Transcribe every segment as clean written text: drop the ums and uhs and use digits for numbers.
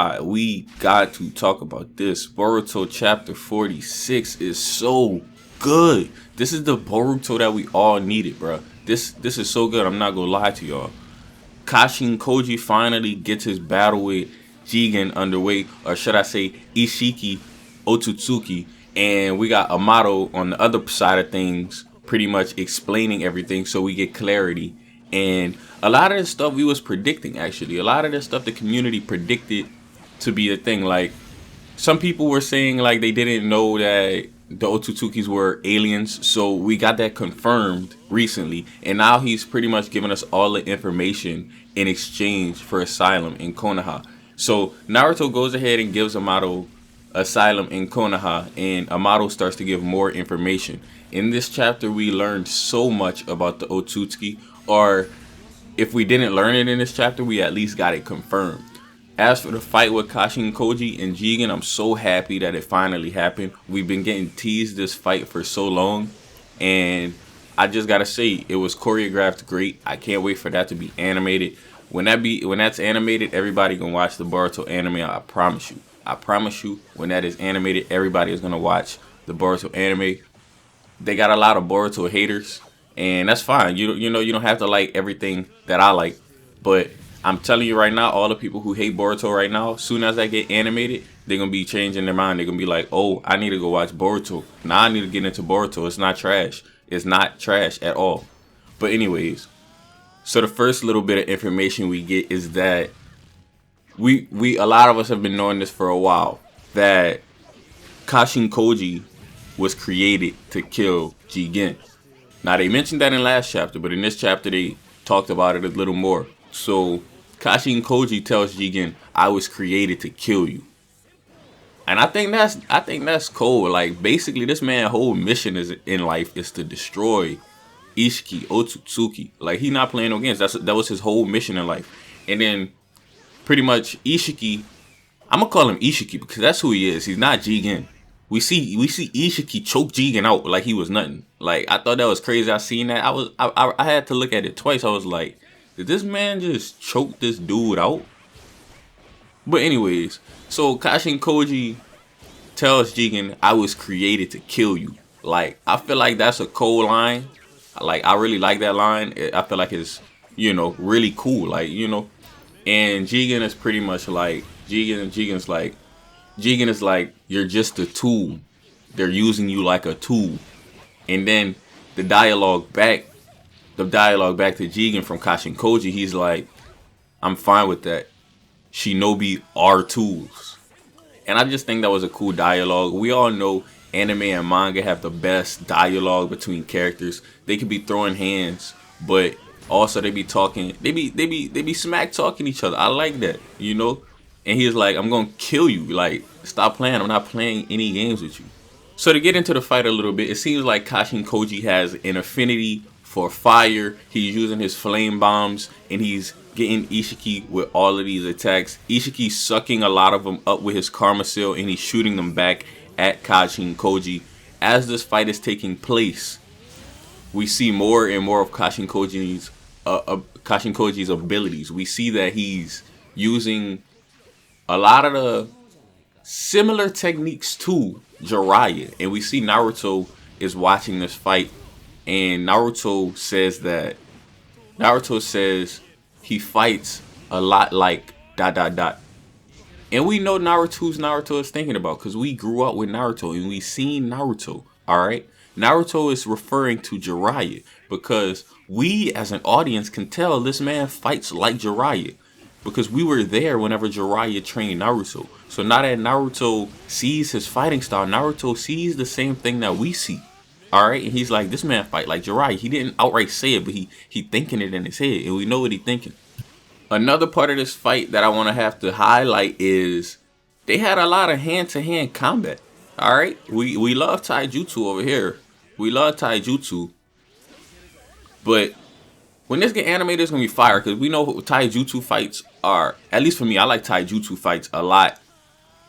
God, we got to talk about this. Boruto chapter 46 is so good. This is the Boruto that we all needed, bro. This is so good. I'm not gonna lie to y'all. Kashin Koji finally gets his battle with JIGEN underway, or should I say Isshiki, Ōtsutsuki, and we got Amato on the other side of things, pretty much explaining everything so we get clarity. And a lot of this stuff we was predicting, actually. A lot of this stuff the community predicted to be a thing. Like, some people were saying like they didn't know that the Ōtsutsukis were aliens, so we got that confirmed recently. And now he's pretty much giving us all the information in exchange for asylum in Konoha. So Naruto goes ahead and gives Amato asylum in Konoha, and Amato starts to give more information. In this chapter, we learned so much about the Ōtsutsuki, or if we didn't learn it in this chapter, we at least got it confirmed. As for the fight with Kashin Koji and JIGEN, I'm so happy that it finally happened. We've been getting teased this fight for so long, and I just gotta say, it was choreographed great. I can't wait for that to be animated. When that's animated, everybody gonna watch the Boruto anime. I promise you. I promise you, when that is animated, everybody is gonna watch the Boruto anime. They got a lot of Boruto haters, and that's fine. You know, you don't have to like everything that I like, but I'm telling you right now, all the people who hate Boruto right now, soon as I get animated, they're gonna be changing their mind. They're gonna be like, oh, I need to go watch Boruto. Now I need to get into Boruto. It's not trash. It's not trash at all. But anyways, so the first little bit of information we get is that we a lot of us have been knowing this for a while, that Kashin Koji was created to kill JIGEN. Now they mentioned that in last chapter, but in this chapter they talked about it a little more. So Kashin Koji tells JIGEN, I was created to kill you. And I think that's cool. Like, basically this man's whole mission in life is to destroy Isshiki, Ōtsutsuki. Like, he not playing no games. That was his whole mission in life. And then pretty much Isshiki, I'm gonna call him Isshiki because that's who he is. He's not JIGEN. We see Isshiki choke JIGEN out like he was nothing. Like, I thought that was crazy. I seen that. I had to look at it twice. I was like, did this man just choke this dude out? But anyways, so Kashin Koji tells JIGEN, I was created to kill you. Like, I feel like that's a cool line. Like, I really like that line. I feel like it's, you know, really cool. Like, you know. And JIGEN is pretty much like, JIGEN is like, you're just a tool. They're using you like a tool. And then the dialogue back to JIGEN from Kashin Koji, he's like, I'm fine with that. Shinobi are tools. And I just think that was a cool dialogue. We all know anime and manga have the best dialogue between characters. They could be throwing hands, but also they be talking, they be smack talking each other. I like that, you know? And he's like, I'm gonna kill you. Like, stop playing. I'm not playing any games with you. So to get into the fight a little bit, it seems like Kashin Koji has an affinity for fire. He's using his flame bombs, and he's getting Isshiki with all of these attacks. Ishiki's sucking a lot of them up with his Karma Seal, and he's shooting them back at Kashin Koji. As this fight is taking place, we see more and more of Kashin Koji's abilities. We see that he's using a lot of the similar techniques to Jiraiya, and we see Naruto is watching this fight, and Naruto says he fights a lot like ... And we know Naruto is thinking about, because we grew up with Naruto and we seen Naruto. Alright? Naruto is referring to Jiraiya because we as an audience can tell this man fights like Jiraiya, because we were there whenever Jiraiya trained Naruto. So now that Naruto sees his fighting style, Naruto sees the same thing that we see. Alright? And he's like, this man fight like Jiraiya. He didn't outright say it, but he thinking it in his head, and we know what he thinking. Another part of this fight that I want to have to highlight is they had a lot of hand-to-hand combat. Alright? We love taijutsu over here. We love taijutsu. But when this get animated, it's going to be fire, because we know what taijutsu fights are. At least for me, I like taijutsu fights a lot.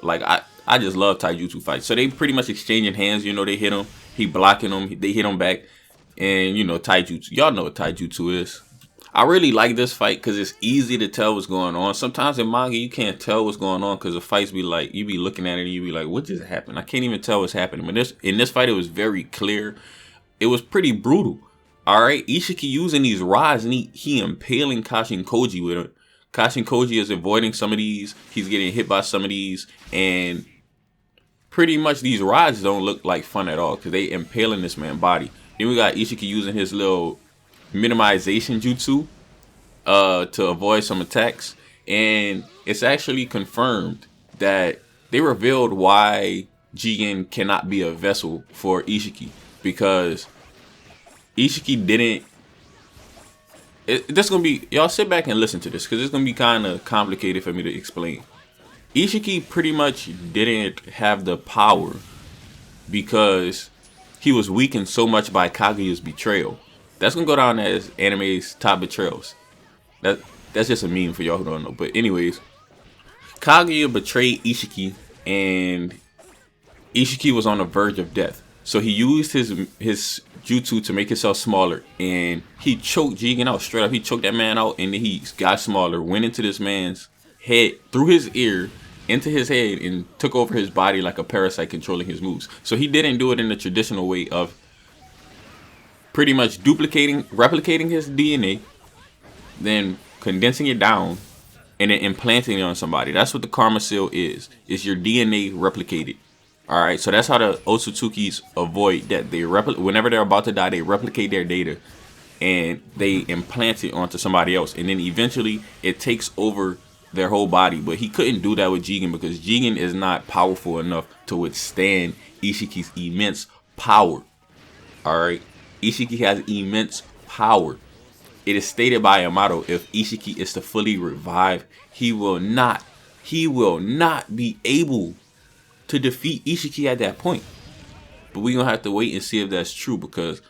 Like, I just love taijutsu fights. So they pretty much exchanging hands. You know, they hit him. He blocking them. They hit him back. And, you know, taijutsu. Y'all know what taijutsu is. I really like this fight because it's easy to tell what's going on. Sometimes in manga, you can't tell what's going on because the fights be like, you be looking at it and you be like, what just happened? I can't even tell what's happening. But in this fight, it was very clear. It was pretty brutal. All right, Isshiki using these rods and he impaling Kashin Koji with it. Kashin Koji is avoiding some of these. He's getting hit by some of these. And pretty much these rods don't look like fun at all because they impaling this man's body. Then we got Isshiki using his little minimization jutsu to avoid some attacks. And it's actually confirmed that they revealed why JIGEN cannot be a vessel for Isshiki. Because Isshiki didn't... This gonna be... Y'all sit back and listen to this because it's gonna be kind of complicated for me to explain. Isshiki pretty much didn't have the power because he was weakened so much by Kaguya's betrayal. That's gonna go down as anime's top betrayals. That's just a meme for y'all who don't know. But anyways, Kaguya betrayed Isshiki and Isshiki was on the verge of death. So he used his jutsu to make himself smaller, and he choked JIGEN out straight up. He choked that man out, and then he got smaller, went into this man's head, through his ear, into his head, and took over his body like a parasite controlling his moves. So he didn't do it in the traditional way of pretty much replicating his DNA, then condensing it down, and then implanting it on somebody. That's what the karma seal is. It's your DNA replicated. All right, so that's how the Ōtsutsukis avoid that. Whenever they're about to die, they replicate their data and they implant it onto somebody else, and then eventually it takes over their whole body. But he couldn't do that with JIGEN because JIGEN is not powerful enough to withstand Isshiki's immense power. All right, Isshiki has immense power. It is stated by Yamato, if Isshiki is to fully revive, he will not be able to defeat Isshiki at that point. But we're going to have to wait and see if that's true because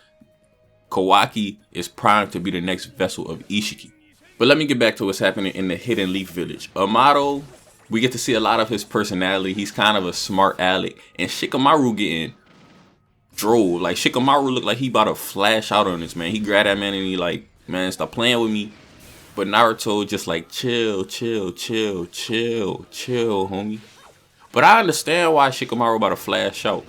Kawaki is primed to be the next vessel of Isshiki. But let me get back to what's happening in the Hidden Leaf Village. Amato, we get to see a lot of his personality. He's kind of a smart aleck. And Shikamaru getting droll. Like, Shikamaru looked like he about to flash out on this, man. He grabbed that man and he like, man, stop playing with me. But Naruto just like, chill, homie. But I understand why Shikamaru about to flash out.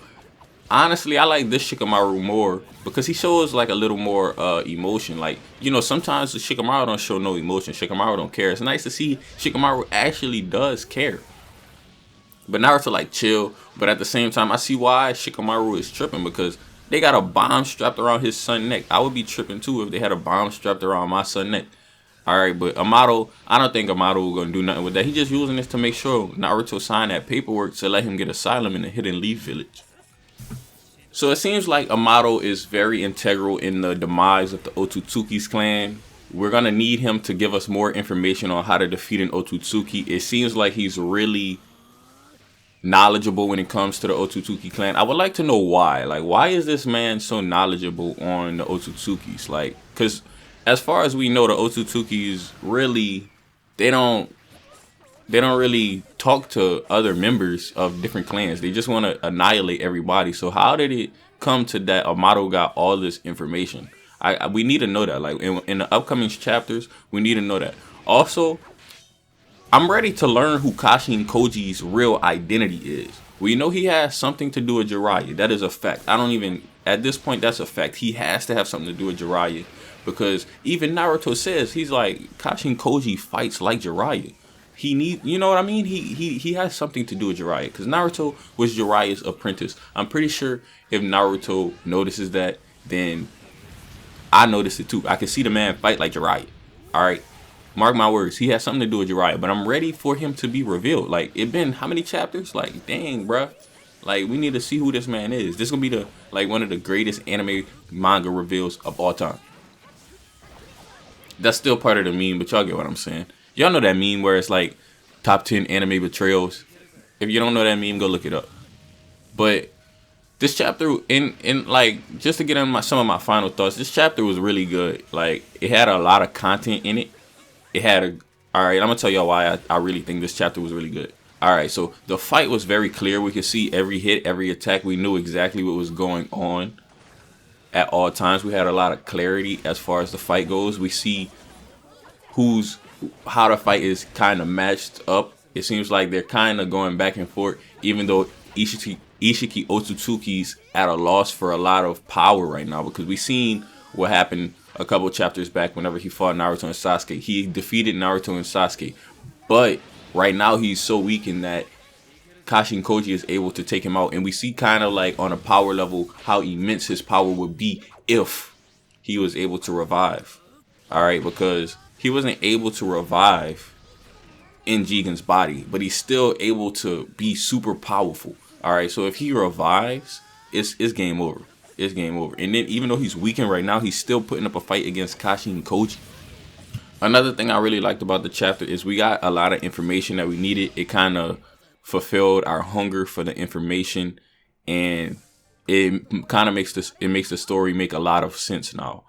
Honestly, I like this Shikamaru more because he shows like a little more emotion. Like, you know, sometimes the Shikamaru don't show no emotion. Shikamaru don't care. It's nice to see Shikamaru actually does care. But Naruto like chill. But at the same time, I see why Shikamaru is tripping because they got a bomb strapped around his son's neck. I would be tripping too if they had a bomb strapped around my son's neck. Alright, but Amato, I don't think Amato was going to do nothing with that. He's just using this to make sure Naruto signed that paperwork to let him get asylum in the Hidden Leaf Village. So it seems like Amato is very integral in the demise of the Ōtsutsuki's clan. We're going to need him to give us more information on how to defeat an Ōtsutsuki. It seems like he's really knowledgeable when it comes to the Ōtsutsuki clan. I would like to know why. Like, why is this man so knowledgeable on the Ōtsutsukis? Like, because as far as we know, the Ōtsutsukis really, they don't really talk to other members of different clans. They just want to annihilate everybody. So how did it come to that Amato got all this information? We need to know that. Like in the upcoming chapters, we need to know that. Also, I'm ready to learn who Kashin Koji's real identity is. We know he has something to do with Jiraiya. That is a fact. At this point, that's a fact. He has to have something to do with Jiraiya. Because even Naruto says, he's like, Kashin Koji fights like Jiraiya. You know what I mean? He has something to do with Jiraiya. Because Naruto was Jiraiya's apprentice. I'm pretty sure if Naruto notices that, then I notice it too. I can see the man fight like Jiraiya. Alright? Mark my words. He has something to do with Jiraiya. But I'm ready for him to be revealed. Like, it been how many chapters? Like, dang, bruh. Like, we need to see who this man is. This is going to be one of the greatest anime manga reveals of all time. That's still part of the meme, but y'all get what I'm saying. Y'all know that meme where it's like top 10 anime betrayals. If you don't know that meme, go look it up. But this chapter, just to get on some of my final thoughts, this chapter was really good. Like, it had a lot of content in it. Alright, I'm going to tell y'all why I really think this chapter was really good. Alright, so the fight was very clear. We could see every hit, every attack. We knew exactly what was going on at all times. We had a lot of clarity as far as the fight goes. We see how the fight is kind of matched up. It seems like they're kind of going back and forth, even though Isshiki Ōtsutsuki's at a loss for a lot of power right now, because we seen what happened a couple chapters back whenever he fought Naruto and Sasuke. He defeated Naruto and Sasuke, but right now he's so weak in that Kashin Koji is able to take him out, and we see kind of like on a power level how immense his power would be if he was able to revive. Alright, because he wasn't able to revive in Jigen's body, but he's still able to be super powerful. Alright, so if he revives, it's game over. It's game over. And then even though he's weakened right now, he's still putting up a fight against Kashin Koji. Another thing I really liked about the chapter is we got a lot of information that we needed. It kind of fulfilled our hunger for the information, and it kind of makes the story make a lot of sense now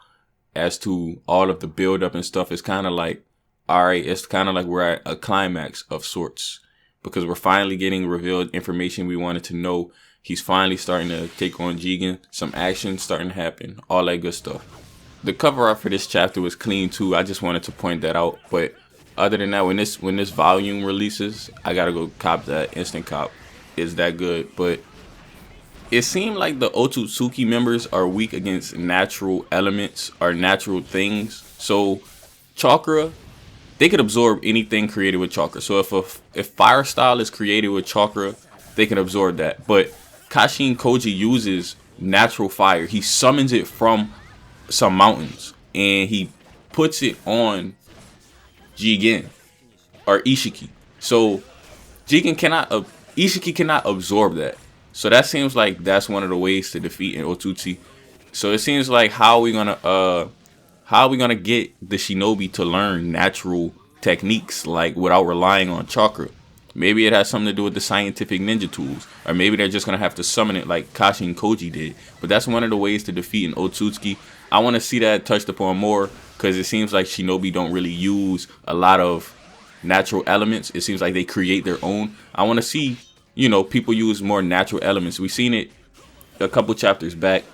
as to all of the build up and stuff. It's kind of like, all right, it's kind of like we're at a climax of sorts, because we're finally getting revealed information we wanted to know. He's finally starting to take on Jigen. Some action starting to happen. All that good stuff. The cover art for this chapter was clean too. I just wanted to point that out. But other than that, when this volume releases, I gotta go cop that. Instant cop. It's that good. But it seemed like the Ōtsutsuki members are weak against natural elements or natural things. So chakra, they could absorb anything created with chakra. So if fire style is created with chakra, they can absorb that. But Kashin Koji uses natural fire. He summons it from some mountains and he puts it on JIGEN or Isshiki. So Isshiki cannot absorb that. So that seems like that's one of the ways to defeat an Ōtsutsuki. So it seems like how are we gonna get the shinobi to learn natural techniques like without relying on chakra? Maybe it has something to do with the scientific ninja tools, or maybe they're just gonna have to summon it like Kashin Koji did. But that's one of the ways to defeat an Ōtsutsuki. I want to see that touched upon more, because it seems like shinobi don't really use a lot of natural elements. It seems like they create their own. I want to see, you know, people use more natural elements. We've seen it a couple chapters back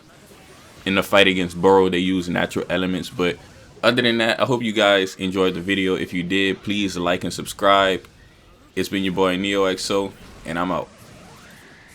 in the fight against Boruto. They use natural elements. But other than that, I hope you guys enjoyed the video. If you did, please like and subscribe. It's been your boy NeoXO, and I'm out.